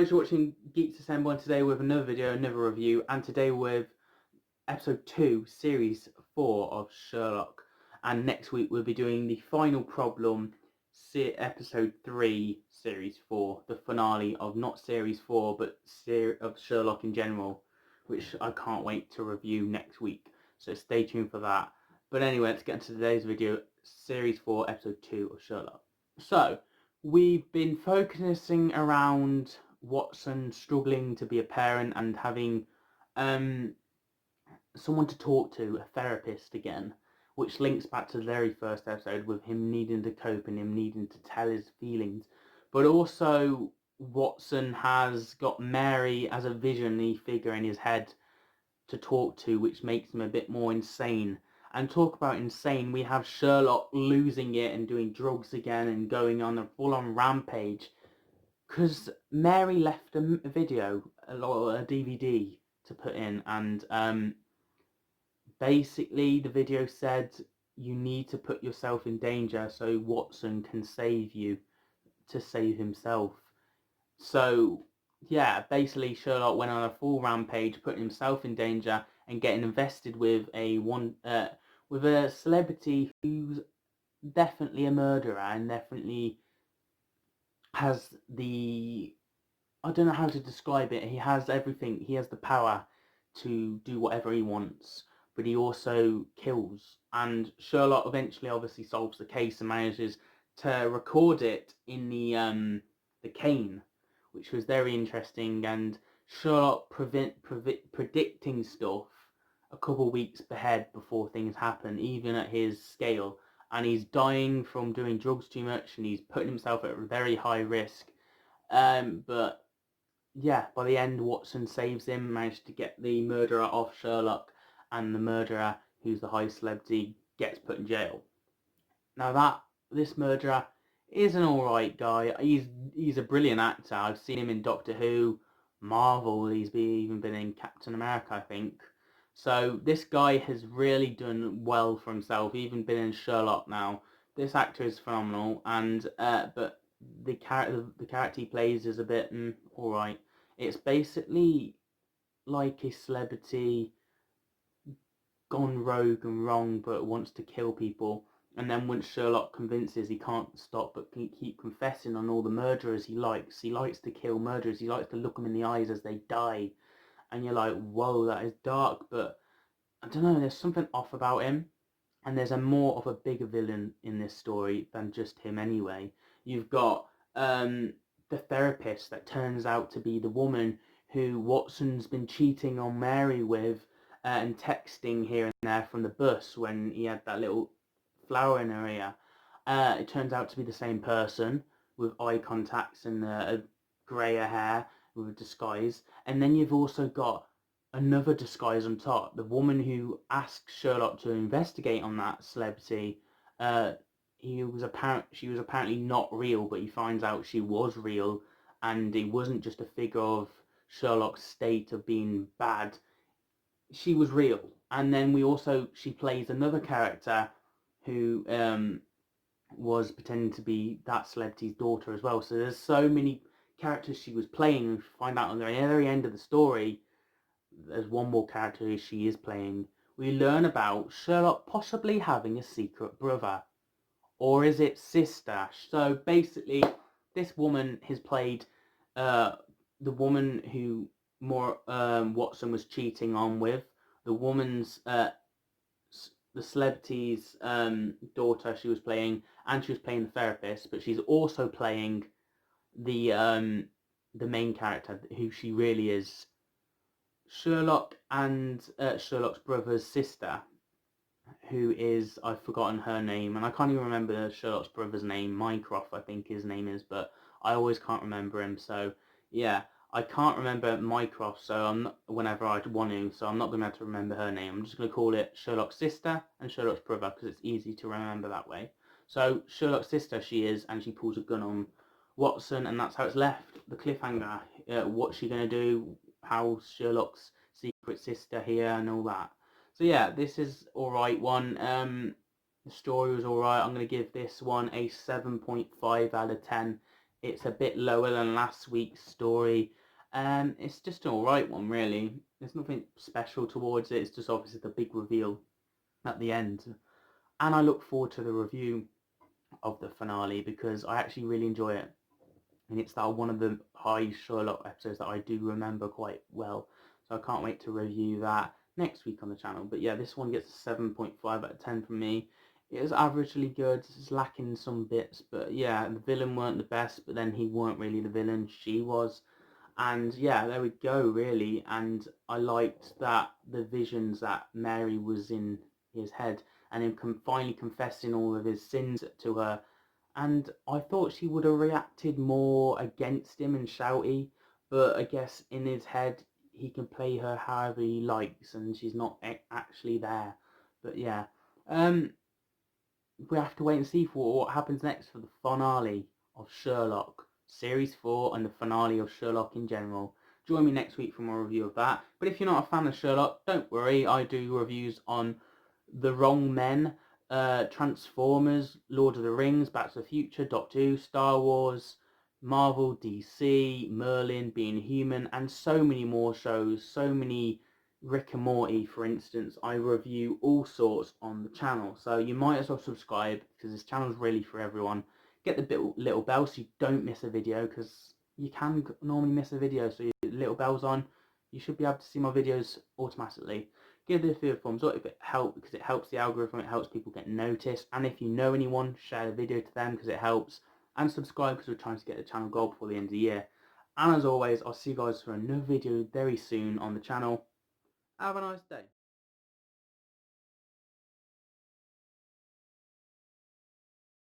guys, you're watching Geeks Assemble, and today with another video, another review, and today with episode 2, series 4 of Sherlock. And next week we'll be doing the final problem, episode 3, series 4, the finale of not series 4, but of Sherlock in general, which I can't wait to review next week. So stay tuned for that. But anyway, let's get into today's video, series 4, episode 2 of Sherlock. So, we've been focusing around Watson struggling to be a parent and having someone to talk to, a therapist again, which links back to the very first episode with him needing to cope and him needing to tell his feelings. But also, Watson has got Mary as a visionary figure in his head to talk to, which makes him a bit more insane. And talk about insane, we have Sherlock losing it and doing drugs again and going on a full-on rampage. Because Mary left a video, a DVD to put in, and basically the video said you need to put yourself in danger so Watson can save you, to save himself. So yeah, basically Sherlock went on a full rampage, putting himself in danger and getting invested with with a celebrity who's definitely a murderer and definitely has the, I don't know how to describe it. He has everything. He has the power to do whatever he wants, but he also kills. And Sherlock eventually obviously solves the case and manages to record it in the cane, which was very interesting. And Sherlock predicting stuff a couple weeks ahead before things happen, even at his scale. And he's dying from doing drugs too much, and he's putting himself at very high risk. But yeah, by the end, Watson saves him, managed to get the murderer off Sherlock, and the murderer, who's the high celebrity, gets put in jail. Now this murderer is an alright guy. He's a brilliant actor. I've seen him in Doctor Who, Marvel. He's even been in Captain America, I think. So this guy has really done well for himself. Even been in Sherlock now. This actor is phenomenal, and but the character he plays is a bit alright. It's basically like a celebrity gone rogue and wrong, but wants to kill people. And then once Sherlock convinces he can't stop but keep confessing on all the murderers he likes to kill murderers. He likes to look them in the eyes as they die. And you're like, whoa, that is dark, but I don't know, there's something off about him. And there's a more of a bigger villain in this story than just him anyway. You've got the therapist that turns out to be the woman who Watson's been cheating on Mary with, and texting here and there from the bus when he had that little flower in her ear. It turns out to be the same person with eye contacts and a greyer hair with a disguise. And then you've also got another disguise on top. The woman who asked Sherlock to investigate on that celebrity, she was apparently not real, but he finds out she was real, and it wasn't just a figure of Sherlock's state of being bad. She was real. And then she plays another character who was pretending to be that celebrity's daughter as well. So there's so many characters she was playing, and find out on the very end of the story there's one more character she is playing. We learn about Sherlock possibly having a secret brother. Or is it sister? So basically, this woman has played the woman who Watson was cheating on with, the woman's the celebrity's daughter she was playing, and she was playing the therapist, but she's also playing the main character, who she really is, Sherlock and Sherlock's brother's sister, who is, I've forgotten her name, and I can't even remember Sherlock's brother's name. Mycroft, I think his name is, but I always can't remember him. So yeah, I can't remember Mycroft, so I'm not, whenever I want to, so I'm not going to have to remember her name. I'm just going to call it Sherlock's sister and Sherlock's brother, because it's easy to remember that way. So Sherlock's sister she is, and she pulls a gun on Watson, and that's how it's left. The cliffhanger, what's she going to do, how Sherlock's secret sister here and all that. So yeah, this is alright one. The story was alright. I'm going to give this one a 7.5 out of 10. It's a bit lower than last week's story. It's just an alright one, really. There's nothing special towards it. It's just obviously the big reveal at the end. And I look forward to the review of the finale because I actually really enjoy it. And it's that one of the high Sherlock episodes that I do remember quite well. So I can't wait to review that next week on the channel. But yeah, this one gets a 7.5 out of 10 from me. It was averagely good. It's lacking some bits, but yeah, the villain weren't the best, but then he weren't really the villain. She was. And yeah, there we go, really. And I liked that the visions that Mary was in his head and him finally confessing all of his sins to her. And I thought she would have reacted more against him and shouty, but I guess in his head he can play her however he likes, and she's not actually there. But yeah, um, we have to wait and see for what happens next for the finale of Sherlock Series 4 and the finale of Sherlock in general. Join me next week for more review of that. But if you're not a fan of Sherlock, don't worry. I do reviews on The Wrong Men, Transformers, Lord of the Rings, Back to the Future, Doctor Who, Star Wars, Marvel, DC, Merlin, Being Human, and so many more shows, so many Rick and Morty, for instance. I review all sorts on the channel, so you might as well subscribe because this channel is really for everyone. Get the little bell so you don't miss a video, because you can normally miss a video, so your little bell's on, you should be able to see my videos automatically. Give this video a thumbs up if it helps, because it helps the algorithm, it helps people get noticed, and if you know anyone, share the video to them because it helps, and subscribe because we're trying to get the channel goal before the end of the year. And as always, I'll see you guys for another video very soon on the channel. Have a nice day.